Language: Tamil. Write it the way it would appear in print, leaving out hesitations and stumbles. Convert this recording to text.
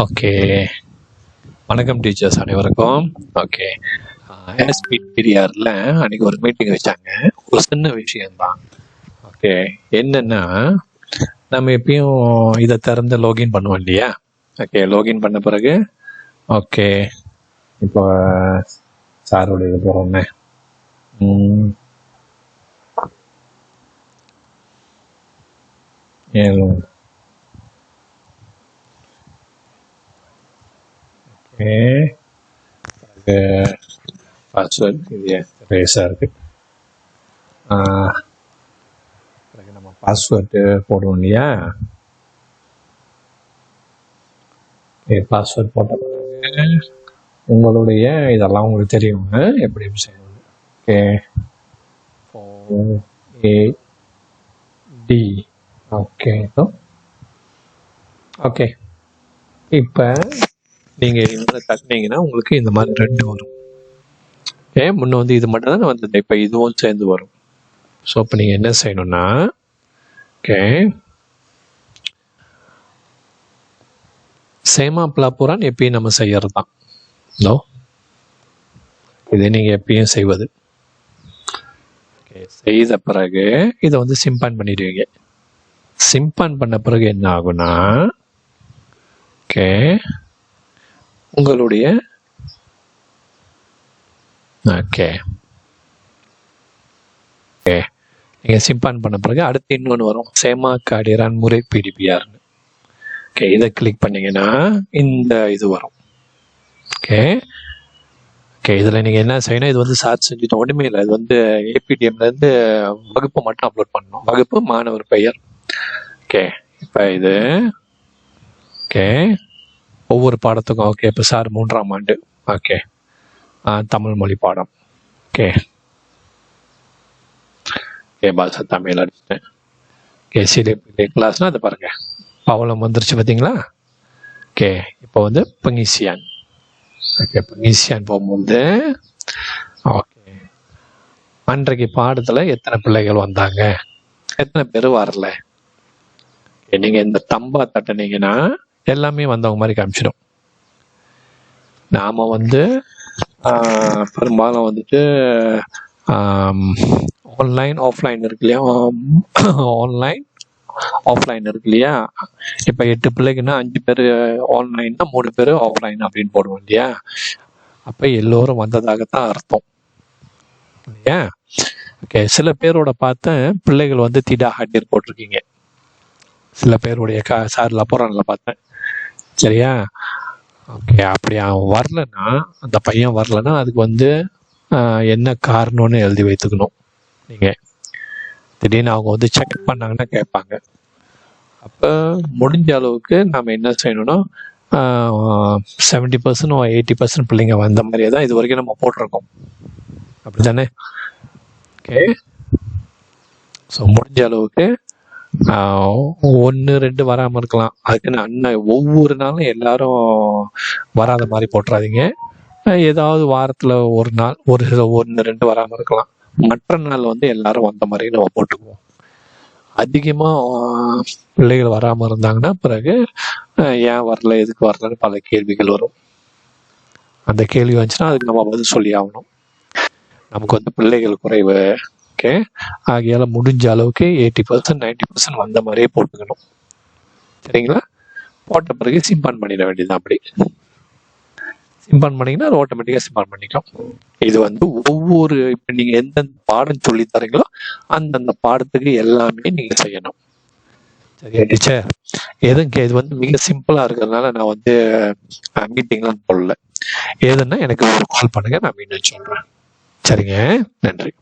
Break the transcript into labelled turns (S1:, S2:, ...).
S1: ஓகே. வணக்கம் டீச்சர்ஸ் அனைவருக்கும். ஓகே. எஸ்பிடிஆரில் அன்றைக்கி ஒரு மீட்டிங் வச்சாங்க. ஒரு சின்ன விஷயந்தான். ஓகே. என்னென்னா, நம்ம எப்பயும் இதை திறந்து லாகின் பண்ணுவோம் இல்லையா? ஓகே. லாகின் பண்ண பிறகு ஓகே, இப்போ சாரோட இது போகிறோன்னே ஏழு பாஸ்வேர்ட் இது ரேஸாக இருக்குது. பிறகு நம்ம பாஸ்வேர்டு போடுவோம் இல்லையா? பாஸ்வேர்ட் போட்ட பிறகு உங்களுடைய இதெல்லாம் உங்களுக்கு தெரியும் எப்படி செய்யணும். ஓகே. டி ஓகே. ஓகே. இப்போ நீங்கள் இந்த தட்டினீங்கன்னா உங்களுக்கு இந்த மாதிரி 2 வரும். முன்ன வந்து இது மட்டும் தான் வந்தது, இப்போ இதுவும் சேர்ந்து வரும். ஸோ இப்போ நீங்கள் என்ன செய்யணும்னா, ஓகே, சேமா பிளாப்புரான் எப்பயும் நம்ம செய்யறது தான். இதை நீங்கள் எப்பயும் செய்வது. ஓகே. செய்த பிறகு இதை வந்து சிம்பான் பண்ணிடுவீங்க. சிம்பான் பண்ண பிறகு என்ன ஆகும்னா, ஓகே, உங்களுடைய ஓகே ஓகே நீங்கள் சிம்பான் பண்ண பிறகு அடுத்து இன்னொன்று வரும், சேமா காடிரான் முறை பிடிபிஆர்னு. ஓகே. இதை கிளிக் பண்ணிங்கன்னா இந்த இது வரும். ஓகே. ஓகே. இதில் நீங்கள் என்ன செய்யணும், இது வந்து சார்ஜ் செஞ்சுட்டு ஒன்றுமே இல்லை. இது வந்து ஏபிடிஎம்லேருந்து வகுப்பு மட்டும் அப்லோட் பண்ணணும். வகுப்பு மாணவர் பெயர். ஓகே. இப்போ இது ஓகே, ஒவ்வொரு பாடத்துக்கும். ஓகே. இப்போ சார் 3ஆம் ஆண்டு. ஓகே. தமிழ் மொழி பாடம். ஓகே. பாஷா தமிழ் அடிச்சிட்டேன். ஓகே. சிலே கிளாஸ்னால் அதை பாருங்க, பவளம் வந்துருச்சு பார்த்தீங்களா? ஓகே. இப்போ வந்து பங்கிசியான். ஓகே. பங்கிசியான் போகும்போது ஓகே, அன்றைக்கு பாடத்தில் எத்தனை பிள்ளைகள் வந்தாங்க, எத்தனை பேர் வரல. நீங்கள் இந்த தம்பா தட்டினீங்கன்னா எல்லாமே வந்தவங்க மாதிரி காமிச்சிடும். நாம் வந்து பெரும்பாலும் வந்துட்டு ஆன்லைன் ஆஃப்லைன் இருக்கு இல்லையா? ஆன்லைன் ஆஃப்லைன் இருக்கு இல்லையா? இப்போ 8 பிள்ளைக்குன்னா 5 பேர் ஆன்லைன்னா 3 பேர் ஆஃப்லைன் அப்படின்னு போடுவோம் இல்லையா? அப்போ எல்லோரும் வந்ததாகத்தான் அர்த்தம் இல்லையா? ஓகே. சில பேரோட பார்த்தேன் பிள்ளைகள் வந்து திடா ஹாட்டியர் போட்டிருக்கீங்க. சில பேருடைய சார் லப்போரானில் பார்த்தேன். சரியா? ஓகே. அப்படி அவன் வரலன்னா, அந்த பையன் வரலன்னா அதுக்கு வந்து என்ன காரணம்னு எழுதி வைத்துக்கணும். நீங்கள் திடீர்னு அவங்க வந்து செக் பண்ணாங்கன்னா கேட்பாங்க. அப்போ முடிஞ்ச அளவுக்கு நாம் என்ன செய்யணும்னா 70% 80% பிள்ளைங்க வந்த மாதிரியே தான் இது வரைக்கும் நம்ம போட்டிருக்கோம். அப்படி தானே? ஓகே. ஸோ முடிஞ்ச அளவுக்கு 1 2 வராமல் இருக்கலாம். அதுக்குன்னு அண்ணன் ஒவ்வொரு நாளும் எல்லாரும் வராத மாதிரி போட்டுறாதீங்க. ஏதாவது வாரத்தில் ஒரு நாள் ஒரு 1 2 வராமல் இருக்கலாம். மற்ற நாள் வந்து எல்லாரும் வந்த மாதிரி நம்ம போட்டுக்குவோம். அதிகமாக பிள்ளைகள் வராமல் இருந்தாங்கன்னா பிறகு ஏன் வரல, எதுக்கு வரலன்னு பல கேள்விகள் வரும். அந்த கேள்வி வந்துச்சுன்னா அதுக்கு நம்ம பதில் சொல்லி ஆகணும். நமக்கு வந்து பிள்ளைகள் குறைவு. ஓகே. ஆகையால முடிஞ்ச அளவுக்கு 80% 90% வந்த மாதிரியே போட்டுக்கணும். சரிங்களா? போட்ட பிறகு சிம்பான் பண்ணிட வேண்டியது. அப்படி சிம்பான் பண்ணிங்கன்னா அது ஆட்டோமேட்டிக்காக சிம்பான் பண்ணிக்கும். இது வந்து ஒவ்வொரு இப்போ நீங்கள் எந்தெந்த பாடம் சொல்லி தரீங்களோ அந்தந்த பாடத்துக்கு எல்லாமே நீங்கள் செய்யணும். சரியா டீச்சர்? இது வந்து மிக சிம்பிளாக இருக்கிறதுனால நான் வந்து மீட்டிங்லாம் போடல. ஏதுன்னா எனக்கு ஒரு கால் பண்ணுங்க, நான் மீண்டும் சொல்கிறேன். சரிங்க, நன்றி.